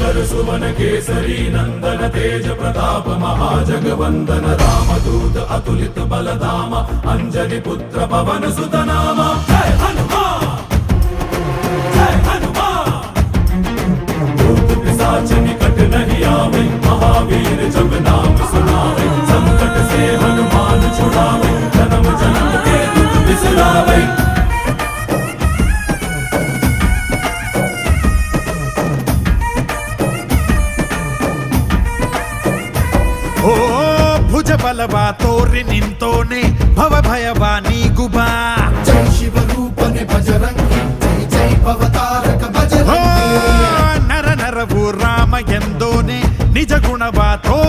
शङ्कर सुवन केसरी नन्दन तेज प्रताप महाजगवन्दन रामदूत अतुलित बलधाम अंजनी पुत्र पवन सुत नाम जय हनुमान जय हनुमान भूत पिशाच निकट नहीं आवे महावीर जब नाम सुनावे संकट से हनुमान छुड़ावे जन्म जन्म के दुख बिसरावे ಓ ಭುಜ ಬಲವ ತೋರಿ ನಿಂತೋನೆ ಭವ ಭಯವ ನೀಗುಬಾ ಜೈ ಶಿವ ರೂಪನೆ ಬಜರಂಗಿ ಜೈ ಜೈ ಭವತಾರಕ ಬಜರಂಗಿ ನರ ನರವು ರಾಮ ಎಂದೋನೆ ನಿಜ ಗುಣವ ತೋ